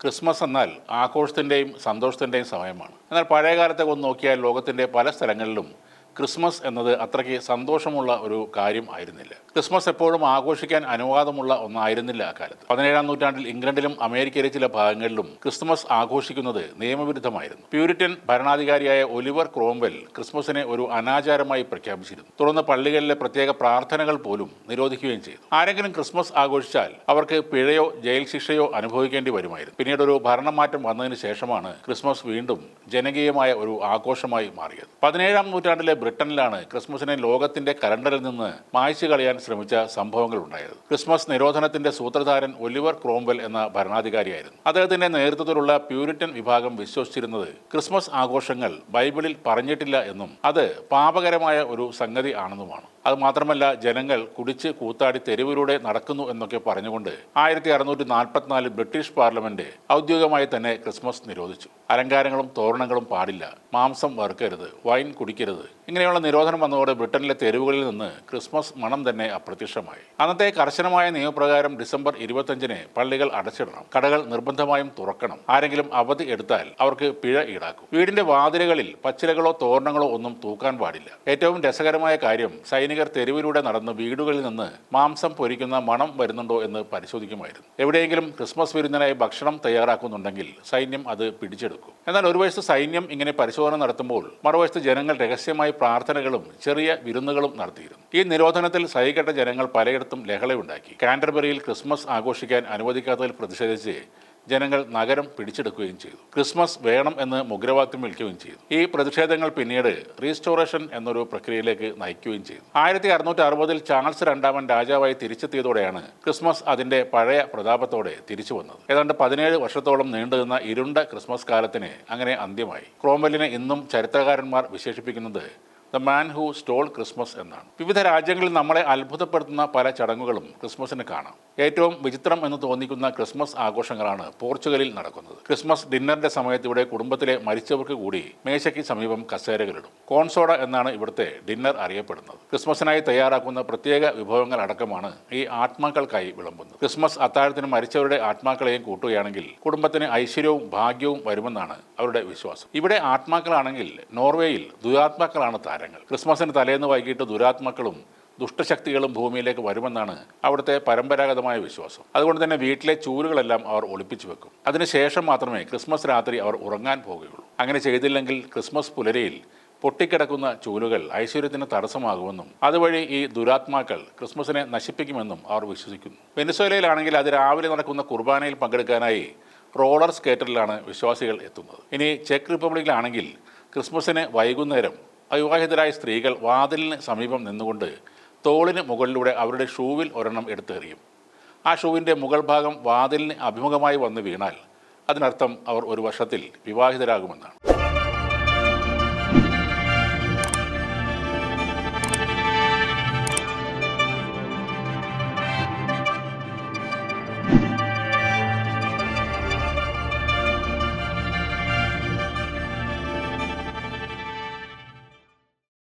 Christmas എന്നാൽ ആഘോഷത്തിൻ്റെയും സന്തോഷത്തിൻ്റെയും സമയമാണ്. എന്നാൽ പഴയ കാലത്തെ ഒന്ന് നോക്കിയാൽ ലോകത്തിൻ്റെ പല സ്ഥലങ്ങളിലും ക്രിസ്മസ് എന്നത് അത്രയ്ക്ക് സന്തോഷമുള്ള ഒരു കാര്യം ആയിരുന്നില്ല. ക്രിസ്മസ് എപ്പോഴും ആഘോഷിക്കാൻ അനുവാദമുള്ള ഒന്നായിരുന്നില്ല അക്കാലത്ത്. 17-ാം നൂറ്റാണ്ടിൽ ഇംഗ്ലണ്ടിലും അമേരിക്കയിലെ ചില ഭാഗങ്ങളിലും ക്രിസ്മസ് ആഘോഷിക്കുന്നത് നിയമവിരുദ്ധമായിരുന്നു. പ്യൂരിറ്റൻ ഭരണാധികാരിയായ ഒലിവർ ക്രോംവെൽ ക്രിസ്മസിനെ ഒരു അനാചാരമായി പ്രഖ്യാപിച്ചിരുന്നു. തുടർന്ന് പള്ളികളിലെ പ്രത്യേക പ്രാർത്ഥനകൾ പോലും നിരോധിക്കുകയും ചെയ്തു. ആരെങ്കിലും ക്രിസ്മസ് ആഘോഷിച്ചാൽ അവർക്ക് പിഴയോ ജയിൽ ശിക്ഷയോ അനുഭവിക്കേണ്ടി വരുമായിരുന്നു. പിന്നീട് ഒരു ഭരണമാറ്റം വന്നതിന് ശേഷമാണ് ക്രിസ്മസ് വീണ്ടും ജനകീയമായ ഒരു ആഘോഷമായി മാറിയത്. 17-ാം നൂറ്റാണ്ടിലെ ബ്രിട്ടനിലാണ് ക്രിസ്മസിനെ ലോകത്തിന്റെ കലണ്ടറിൽ നിന്ന് മായ്ച്ചു കളയാൻ ശ്രമിച്ച സംഭവങ്ങൾ ഉണ്ടായത്. ക്രിസ്മസ് നിരോധനത്തിന്റെ സൂത്രധാരൻ ഒലിവർ ക്രോംവെൽ എന്ന ഭരണാധികാരിയായിരുന്നു. അദ്ദേഹത്തിന്റെ നേതൃത്വത്തിലുള്ള പ്യൂരിറ്റൻ വിഭാഗം വിശ്വസിച്ചിരുന്നത് ക്രിസ്മസ് ആഘോഷങ്ങൾ ബൈബിളിൽ പറഞ്ഞിട്ടില്ല എന്നും അത് പാപകരമായ ഒരു സംഗതി ആണെന്നുമാണ്. അതുമാത്രമല്ല, ജനങ്ങൾ കുടിച്ച് കൂത്താടി തെരുവിലൂടെ നടക്കുന്നു എന്നൊക്കെ പറഞ്ഞുകൊണ്ട് 1644 ബ്രിട്ടീഷ് പാർലമെന്റ് ഔദ്യോഗികമായി തന്നെ ക്രിസ്മസ് നിരോധിച്ചു. അലങ്കാരങ്ങളും തോരണങ്ങളും പാടില്ല, മാംസം വറുക്കരുത്, വൈൻ കുടിക്കരുത്, ഇങ്ങനെയുള്ള നിരോധനം വന്നതോടെ ബ്രിട്ടനിലെ തെരുവുകളിൽ നിന്ന് ക്രിസ്മസ് മണം തന്നെ അപ്രത്യക്ഷമായി. അന്നത്തെ കർശനമായ നിയമപ്രകാരം ഡിസംബർ 25-ന് പള്ളികൾ അടച്ചിടണം, കടകൾ നിർബന്ധമായും തുറക്കണം, ആരെങ്കിലും അവധി എടുത്താൽ അവർക്ക് പിഴ ഈടാക്കും. വീടിന്റെ വാതിലുകളിൽ പച്ചിലകളോ തോരണങ്ങളോ ഒന്നും തൂക്കാൻ പാടില്ല. ഏറ്റവും രസകരമായ കാര്യം, സൈനികർ തെരുവിലൂടെ നടന്ന് വീടുകളിൽ നിന്ന് മാംസം പൊരിക്കുന്ന മണം വരുന്നുണ്ടോ എന്ന് പരിശോധിക്കുമായിരുന്നു. എവിടെയെങ്കിലും ക്രിസ്മസ് വിരുന്നിനായി ഭക്ഷണം തയ്യാറാക്കുന്നുണ്ടെങ്കിൽ സൈന്യം അത് പിടിച്ചെടുക്കും. എന്നാൽ ഒരു വശത്ത് സൈന്യം ഇങ്ങനെ പരിശോധന നടത്തുമ്പോൾ മറുവശത്ത് ജനങ്ങൾ രഹസ്യമായി പ്രാർത്ഥനകളും ചെറിയ വിരുന്നുകളും നടത്തിയിരുന്നു. ഈ നിരോധനത്തിൽ സഹികെട്ട ജനങ്ങൾ പലയിടത്തും ലഹളയുണ്ടാക്കി. കാൻറ്റർബറിയിൽ ക്രിസ്മസ് ആഘോഷിക്കാൻ അനുവദിക്കാത്തതിൽ പ്രതിഷേധിച്ച് ജനങ്ങൾ നഗരം പിടിച്ചെടുക്കുകയും ചെയ്തു. ക്രിസ്മസ് വേണം എന്ന് മുദ്രാവാക്യം വിളിക്കുകയും ചെയ്തു. ഈ പ്രതിഷേധങ്ങൾ പിന്നീട് റീസ്റ്റോറേഷൻ എന്നൊരു പ്രക്രിയയിലേക്ക് നയിക്കുകയും ചെയ്തു. 1660-ൽ ചാൾസ് രണ്ടാമൻ രാജാവായി തിരിച്ചെത്തിയതോടെയാണ് ക്രിസ്മസ് അതിന്റെ പഴയ പ്രതാപത്തോടെ തിരിച്ചു വന്നത്. ഏതാണ്ട് 17 വർഷത്തോളം നീണ്ടുനിന്ന ഇരുണ്ട ക്രിസ്മസ് കാലത്തിന് അങ്ങനെ അന്ത്യമായി. ക്രോംവെല്ലിനെ ഇന്നും ചരിത്രകാരന്മാർ വിശേഷിപ്പിക്കുന്നത് the man who stole Christmas എന്നാണ്. വിവിധ രാജ്യങ്ങളിൽ നമ്മളെ അത്ഭുതപ്പെടുത്തുന്ന പല ചടങ്ങുകളും ക്രിസ്മസിന് കാണാം. ഏറ്റവും വിചിത്രം എന്ന് തോന്നിക്കുന്ന ക്രിസ്മസ് ആഘോഷങ്ങളാണ് പോർച്ചുഗലിൽ നടക്കുന്നത്. ക്രിസ്മസ് ഡിന്നറിന്റെ സമയത്ത് ഇവിടെ കുടുംബത്തിലെ മരിച്ചവർക്ക് കൂടി മേശയ്ക്ക് സമീപം കസേരകളിടും. കോൺസോഡ എന്നാണ് ഇവിടുത്തെ ഡിന്നർ അറിയപ്പെടുന്നത്. ക്രിസ്മസിനായി തയ്യാറാക്കുന്ന പ്രത്യേക വിഭവങ്ങൾ അടക്കമാണ് ഈ ആത്മാക്കൾക്കായി വിളമ്പുന്നത്. ക്രിസ്മസ് അത്താഴത്തിന് മരിച്ചവരുടെ ആത്മാക്കളെയും കൂട്ടുകയാണെങ്കിൽ കുടുംബത്തിന് ഐശ്വര്യവും ഭാഗ്യവും വരുമെന്നാണ് അവരുടെ വിശ്വാസം. ഇവിടെ ആത്മാക്കളാണെങ്കിൽ നോർവേയിൽ ദുരാത്മാക്കളാണ് താരം. ക്രിസ്മസിന് തലേന്ന് വൈകിട്ട് ദുരാത്മാക്കളും ദുഷ്ടശക്തികളും ഭൂമിയിലേക്ക് വരുമെന്നാണ് അവിടുത്തെ പരമ്പരാഗതമായ വിശ്വാസം. അതുകൊണ്ട് തന്നെ വീട്ടിലെ ചൂലുകളെല്ലാം അവർ ഒളിപ്പിച്ചു വെക്കും. അതിനുശേഷം മാത്രമേ ക്രിസ്മസ് രാത്രി അവർ ഉറങ്ങാൻ പോകുകയുള്ളൂ. അങ്ങനെ ചെയ്തില്ലെങ്കിൽ ക്രിസ്മസ് പുലരിയിൽ പൊട്ടിക്കിടക്കുന്ന ചൂലുകൾ ഐശ്വര്യത്തിന് തടസ്സമാകുമെന്നും അതുവഴി ഈ ദുരാത്മാക്കൾ ക്രിസ്മസിനെ നശിപ്പിക്കുമെന്നും അവർ വിശ്വസിക്കുന്നു. വെനസ്വേലയിലാണെങ്കിൽ അത് രാവിലെ നടക്കുന്ന കുർബാനയിൽ പങ്കെടുക്കാനായി റോളർ സ്കേറ്ററിലാണ് വിശ്വാസികൾ എത്തുന്നത്. ഇനി ചെക്ക് റിപ്പബ്ലിക്കിലാണെങ്കിൽ ക്രിസ്മസിന് വൈകുന്നേരം അവിവാഹിതരായ സ്ത്രീകൾ വാതിലിന് സമീപം നിന്നുകൊണ്ട് തോളിന് മുകളിലൂടെ അവരുടെ ഷൂവിൽ ഒരെണ്ണം എടുത്തെറിയും. ആ ഷൂവിൻ്റെ മുകൾ ഭാഗം വാതിലിന് അഭിമുഖമായി വന്ന് വീണാൽ അതിനർത്ഥം അവർ ഒരു വർഷത്തിൽ വിവാഹിതരാകുമെന്നാണ്.